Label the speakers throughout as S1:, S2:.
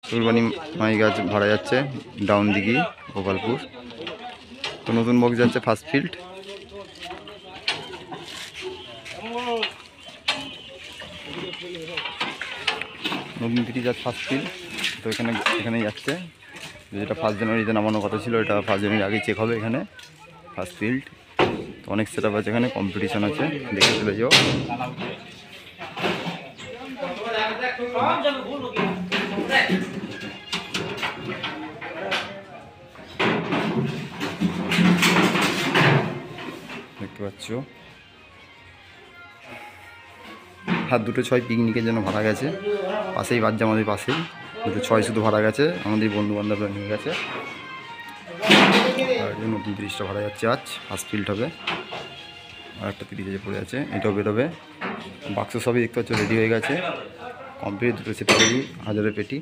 S1: সুরবানি মাই গাছ ভাড়া যাচ্ছে ডাউন দিঘি গোপালপুর। তো নতুন বক্স যাচ্ছে ফার্স্ট ফিল্ড। নতুন তিরিশ যাচ্ছে ফার্স্ট ফিল্ড। তো এখানে যাচ্ছে যেটা 1 জানুয়ারিতে নামানোর কথা ছিল, এটা 1 জানুয়ারি আগে চেক হবে এখানে ফার্স্ট ফিল্ড। তো অনেক সেট আপ আছে, এখানে কম্পিটিশন আছে, দেখে চলে যাও। দেখতে পাচ্ছ হাত দুটো 6 পিকনিকের জন্য ভাড়া গেছে, পাশেই বাচ্চা আমাদের পাশেই 2 6 শুধু ভাড়া গেছে, আমাদের বন্ধু বান্ধবরা নিয়ে গেছে। আর নতুন 30টা ভাড়া যাচ্ছে আজ ফার্স্ট ফিল্ড হবে। আর একটা 30 পড়ে আছে, এটাও বেরোবে। বাক্স সবই দেখতে পাচ্ছ রেডি হয়ে গেছে কমপ্লিট, 2টো সেট রেডি, 1000 পেটি।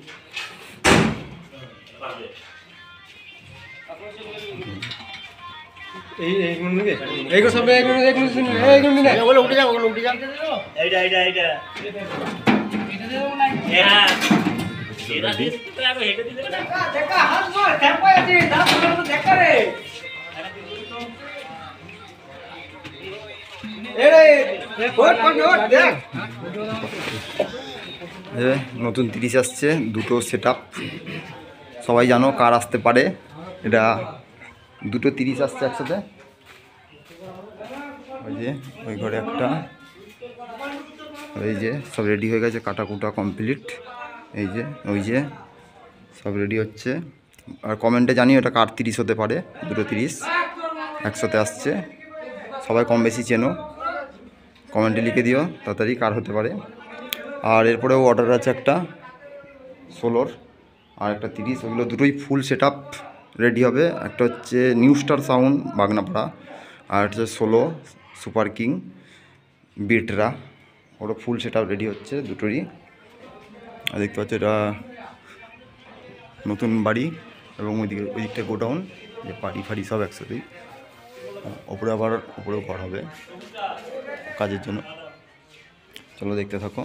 S1: নতুন 30 আসছে, 2টো সেট আপ। সবাই জানো কার আসতে পারে, এটা 2টো 30 আসছে একসাথে। ওই যে ওই ঘরে একটা, এই যে সব রেডি হয়ে গেছে, কাটা কুটা কমপ্লিট। এই যে ওই যে সব রেডি হচ্ছে। আর কমেন্টে জানিও এটা কার 30 হতে পারে, 2টো 30 একসাথে আসছে। সবাই কম বেশি চেনো, কমেন্টে লিখে দিও তাড়াতাড়ি কার হতে পারে। আর এরপরেও অর্ডার আছে একটা 16 আর একটা 30, ওগুলো দুটোই ফুল সেট আপ রেডি হবে। একটা হচ্ছে নিউ স্টার সাউন্ড বাগনাপাড়া, আর একটা হচ্ছে 16 সুপার কিং বিটরা, ওটা ফুল সেট আপ রেডি হচ্ছে দুটোরই। আর দেখতে পাচ্ছ এটা নতুন বাড়ি, এবং ওই দিকটা গোডাউন, যে বাড়ি ফাড়ি সব একসাথেই। ওপরে আবার উপরেও ঘর হবে কাজের জন্য। চলো দেখতে থাকো।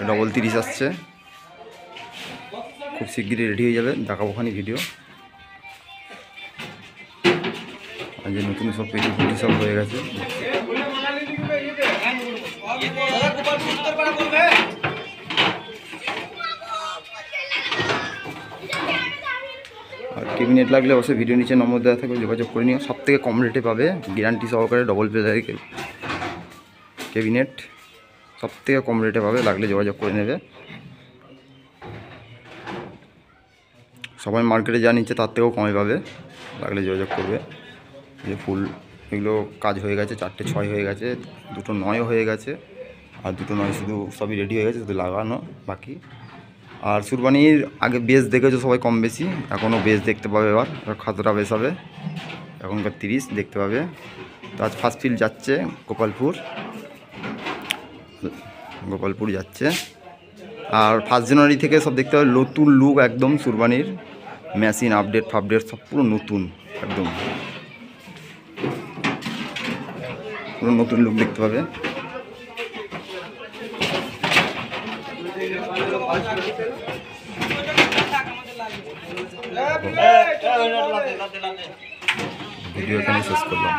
S1: ডবল 30 আসছে, খুব শিগগিরই রেডি হয়ে যাবে, দেখাবো ওখানে ভিডিও। আর যে নতুন সব পেটি ফুটি সব হয়ে গেছে। আর ক্যাবিনেট লাগলে অবশ্যই ভিডিও নিচে নম্বর দেওয়া থাকবে, যোগাযোগ করে নিও। সব থেকে কম রেটে পাবে, গ্যারান্টি সহকারে ডবল প্লেয়ারের ক্যাবিনেট সব থেকে কম রেটে পাবে, লাগলে যোগাযোগ করে নেবে। সবাই মার্কেটে যা নিচ্ছে তার থেকেও কমে পাবে, লাগলে যোগাযোগ করবে। যে ফুল এগুলো কাজ হয়ে গেছে, 4টে 6 হয়ে গেছে, 2টো 9 হয়ে গেছে, আর 2টো 9 শুধু সবই রেডি হয়ে গেছে, শুধু লাগানো বাকি। আর সুরবানির আগে বেস দেখেছো সবাই কম বেশি, এখনও বেস দেখতে পাবে। এবার খাতরা বেস হবে, এখনকার 30 দেখতে পাবে। তো আজ ফার্স্ট ফিল্ড যাচ্ছে গোপালপুর যাচ্ছে। আর 1 জানুয়ারি থেকে সব দেখতে পাবে নতুন লুক, একদম সুরবানির মেশিন আপডেট ফাপডেট সব পুরো নতুন, একদম পুরো নতুন লুক দেখতে পাবে। ভিডিও এখানে শেষ করলাম।